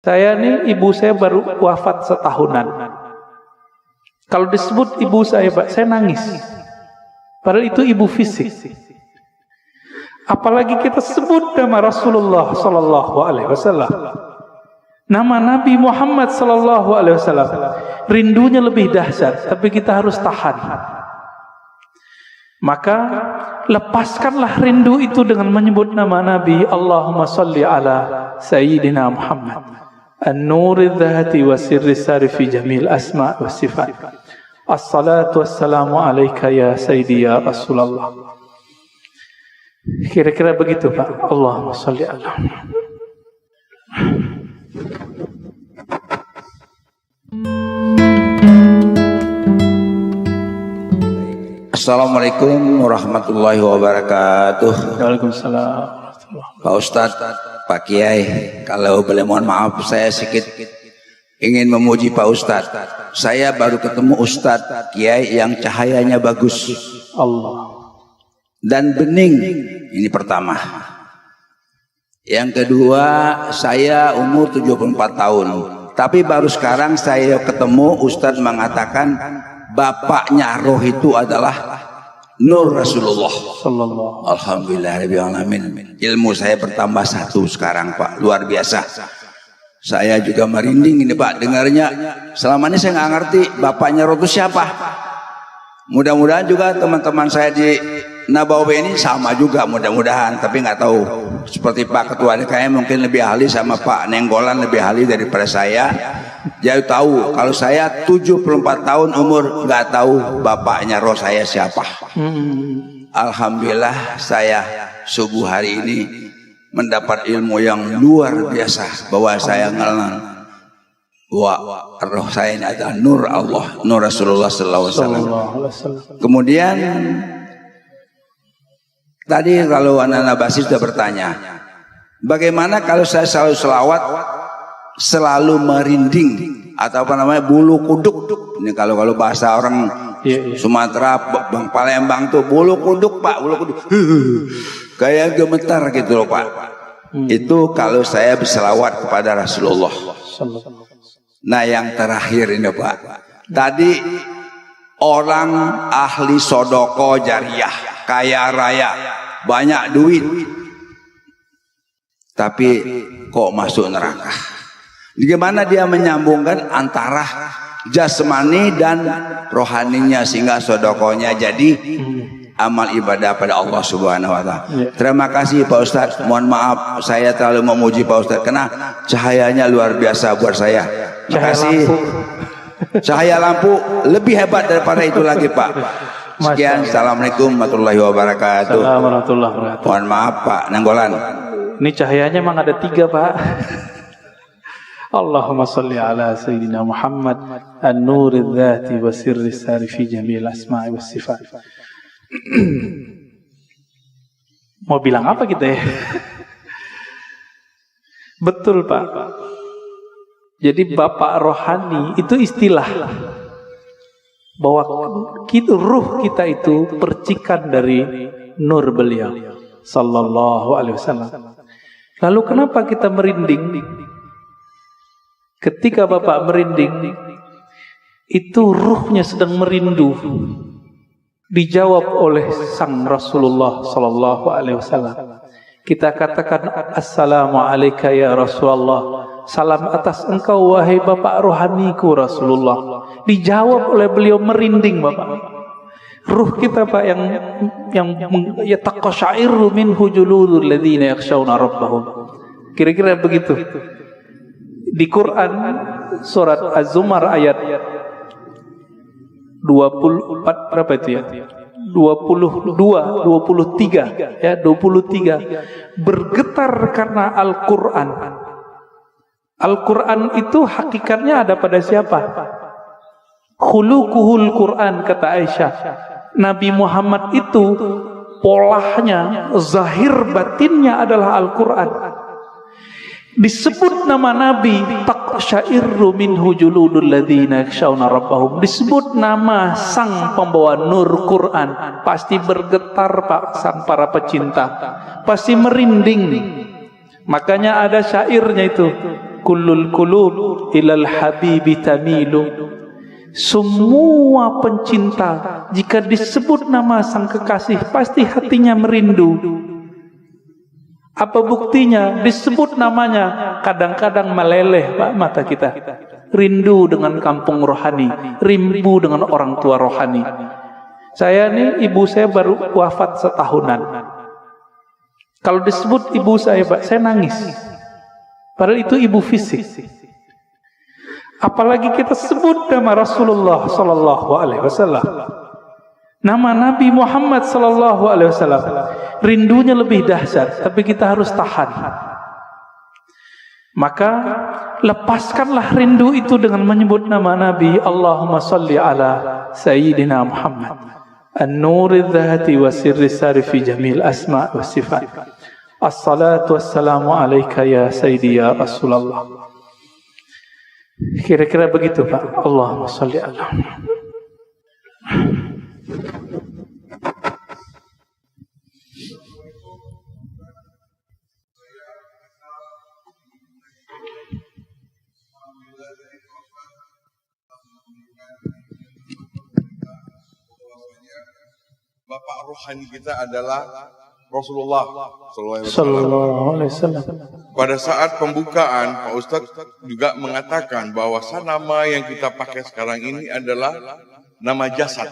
Saya nih, ibu saya baru wafat setahunan. Kalau disebut ibu saya, Pak, saya nangis. Padahal itu ibu fisik. Apalagi kita sebut nama Rasulullah Sallallahu Alaihi Wasallam, nama Nabi Muhammad Sallallahu Alaihi Wasallam. Rindunya lebih dahsyat, tapi kita harus tahan. Maka lepaskanlah rindu itu dengan menyebut nama Nabi. Allahumma salli ala Sayyidina Muhammad an-nuri dhati wa sirri sari fi jamil asma' wa sifat. Assalatu wassalamu alaika ya Sayyidi ya Rasulullah. Kira-kira begitu, Pak. Allahumma salli ala Assalamualaikum warahmatullahi wabarakatuh. Waalaikumsalam. Pak Ustadz, Pak Kiai, kalau boleh mohon maaf, saya sedikit ingin memuji Pak Ustadz. Saya baru ketemu Ustadz Kiai yang cahayanya bagus Allah dan bening. Ini pertama. Yang kedua, saya umur 74 tahun. Tapi baru sekarang saya ketemu Ustadz mengatakan bapaknya roh itu adalah Nur Rasulullah sallallahu. Alhamdulillahirrahmanirrahim. Ilmu saya bertambah satu sekarang, Pak. Luar biasa. Saya juga merinding ini, Pak, dengarnya. Selama ini saya nggak ngerti bapaknya roh itu siapa. Mudah-mudahan juga teman-teman saya di Nabawi ini sama juga, mudah-mudahan. Tapi nggak tahu. Seperti Pak Ketua DKM mungkin lebih ahli, sama Pak Nenggolan lebih ahli daripada saya. Jadi tahu, kalau saya 74 tahun umur nggak tahu bapaknya roh saya siapa. Alhamdulillah saya subuh hari ini mendapat ilmu yang luar biasa, bahwa saya mengenal roh saya ini adalah Nur Allah, Nur Rasulullah Sallallahu Alaihi Wasallam. Kemudian tadi kalau anak-anak basis sudah bertanya, bagaimana kalau saya selalu selawat, selalu merinding, atau apa namanya, bulu kuduk. Ini kalau bahasa orang Sumatera, Bang Palembang tuh bulu kuduk, Pak, bulu kuduk. Kayak gemetar gitu loh, Pak. Itu kalau saya berselawat kepada Rasulullah. Nah, yang terakhir ini, Pak. Tadi orang ahli sodoko jariah, kaya raya, banyak duit, tapi kok masuk neraka. Bagaimana dia menyambungkan antara jasmani dan rohaninya sehingga sodokonya jadi amal ibadah pada Allah Subhanahu wa Ta'ala. Terima kasih Pak Ustadz. Mohon maaf saya terlalu memuji Pak Ustadz karena cahayanya luar biasa buat saya. Terima kasih. Cahaya lampu lebih hebat daripada itu lagi, Pak. Sekian. Assalamualaikum warahmatullahi wabarakatuh. Warahmatullahi wabarakatuh. Mohon maaf Pak Nanggolan. Ini cahayanya memang ada 3, Pak. Allahumma salli ala Sayyidina Muhammad an-nuri dhati wa sirri sari fi jamil asma'i wa sifat. Mau bilang apa kita ya? Betul, Pak. Jadi bapak rohani itu istilah bahwa kita, ruh kita itu percikan dari nur beliau sallallahu alaihi wasallam. Lalu kenapa kita merinding? Ketika bapak merinding, itu ruhnya sedang merindu. Dijawab oleh sang Rasulullah sallallahu alaihi wasallam. Kita katakan assalamu alayka ya Rasulullah. Salam atas engkau wahai bapak rohaniku Rasulullah. Dijawab oleh beliau merinding, Bapak. Ruh kita, Pak, yang yataqashairu minhu juludul ladzina yakhshawna rabbahum. Kira-kira begitu. Di Quran surat Az-Zumar ayat 24 berapa itu ya? 23 ya, 23 bergetar karena Al-Qur'an. Al-Qur'an itu hakikatnya ada pada siapa? Khuluquhul Qur'an, kata Aisyah. Nabi Muhammad itu polanya, zahir batinnya adalah Al-Qur'an. Disebut nama Nabi taqsya'irru minhu juludul ladzina yakhshawna rabbahum. Disebut nama sang pembawa nur Quran, pasti bergetar, Pak, sang para pecinta, pasti merinding. Makanya ada syairnya itu, kullul qulub ilal habibi tamilu. Semua pencinta jika disebut nama sang kekasih pasti hatinya merindu. Apa buktinya? Disebut namanya kadang-kadang meleleh Pak mata kita. Rindu dengan kampung rohani, rindu dengan orang tua rohani. Saya nih, ibu saya baru wafat setahunan. Kalau disebut ibu saya Pak, saya nangis. Padahal itu ibu fisik. Apalagi kita sebut nama Rasulullah sallallahu alaihi wasallam. Nama Nabi Muhammad sallallahu alaihi wasallam. Rindunya lebih dahsyat, tapi kita harus tahan. Maka lepaskanlah rindu itu dengan menyebut nama Nabi. Allahumma salli ala Sayyidina Muhammad an-nuril dhati wa sirri sari fi jamil asma' wa sifat. Assalatu wassalamu alaika ya Sayyidi ya Rasulullah. Kira-kira begitu Pak. Allahumma salli ala. Bapak rohani kita adalah Rasulullah sallallahu alaihi wasallam. Pada saat pembukaan, Pak Ustadz juga mengatakan bahwa nama yang kita pakai sekarang ini adalah nama jasad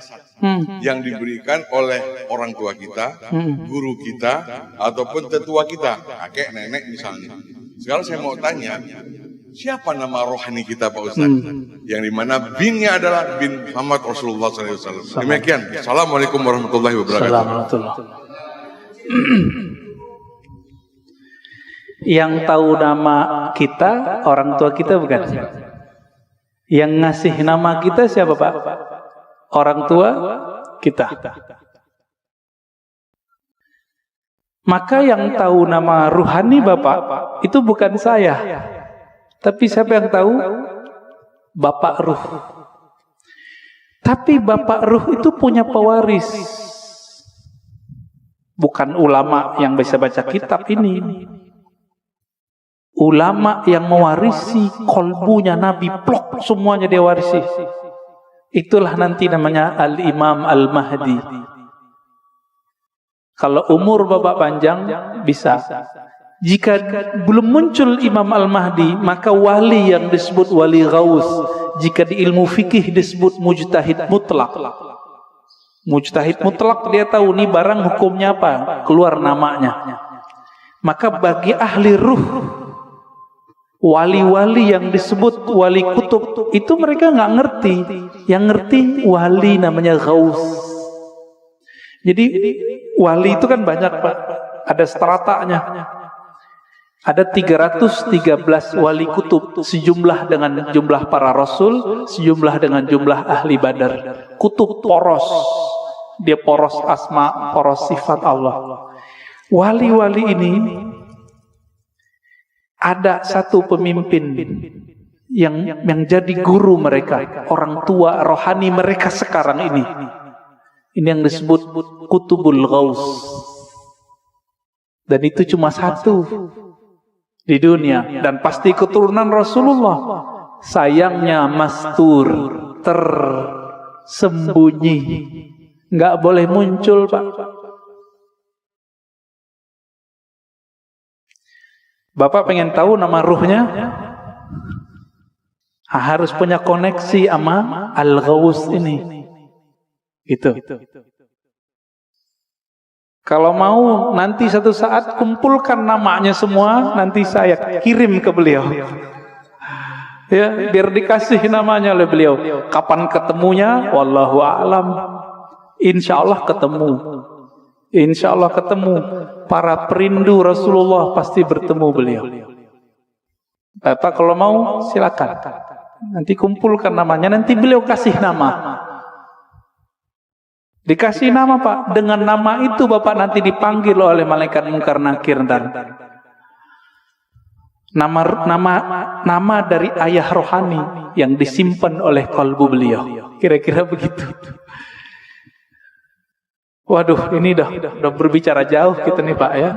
yang diberikan oleh orang tua kita, guru kita, ataupun tetua kita, kakek, nenek misalnya. Sekarang saya mau tanya, siapa nama rohani kita Pak Ustadz? Yang dimana binnya adalah bin Muhammad Rasulullah SAW. Demikian. Assalamualaikum warahmatullahi wabarakatuh. Yang tahu nama kita, orang tua kita bukan? Yang ngasih nama kita siapa Pak? Orang tua kita. Maka yang tahu nama ruhani Bapak, itu bukan saya. Tapi siapa yang tahu? Bapak Ruh. Tapi Bapak Ruh itu punya pewaris. Bukan ulama yang bisa baca kitab ini. Ulama yang mewarisi kolbunya Nabi, plok semuanya dia warisi. Itulah nanti namanya Al-Imam Al-Mahdi. Kalau umur Bapak panjang bisa. Jika belum muncul Imam Al-Mahdi, maka wali yang disebut wali ghaus. Jika di ilmu fikih disebut mujtahid mutlak. Mujtahid mutlak dia tahu nih barang hukumnya apa, keluar namanya. Maka bagi ahli ruh, wali-wali yang disebut wali kutub itu mereka nggak ngerti. Yang ngerti wali namanya ghaus. Jadi wali itu kan banyak Pak, ada stratanya. Ada 313 wali kutub, sejumlah dengan jumlah para rasul, sejumlah dengan jumlah ahli badar. Kutub poros, dia poros asma, poros sifat Allah. Wali-wali ini ada satu pemimpin yang jadi guru mereka, orang tua rohani mereka sekarang ini. Ini yang disebut Kutubul Ghaus. Dan itu cuma satu di dunia, dan pasti keturunan Rasulullah. Sayangnya mastur, tersembunyi, nggak boleh muncul Pak. Bapak pengen tahu nama ruhnya? Harus punya koneksi sama Al-Ghaus ini. Gitu. Kalau mau nanti satu saat kumpulkan namanya semua, nanti saya kirim ke beliau. Ya, biar dikasih namanya oleh beliau. Kapan ketemunya? Wallahu a'lam. Insya Allah ketemu. Insya Allah ketemu. Para perindu Rasulullah pasti bertemu beliau. Bapak kalau mau silakan. Nanti kumpulkan namanya, nanti beliau kasih nama. Dikasih nama Pak, dengan nama itu Bapak nanti dipanggil oleh malaikat Munkar Nakir dan nama dari ayah rohani yang disimpan oleh kalbu beliau. Kira-kira begitu. Waduh, ini udah berbicara jauh kita nih Pak ya.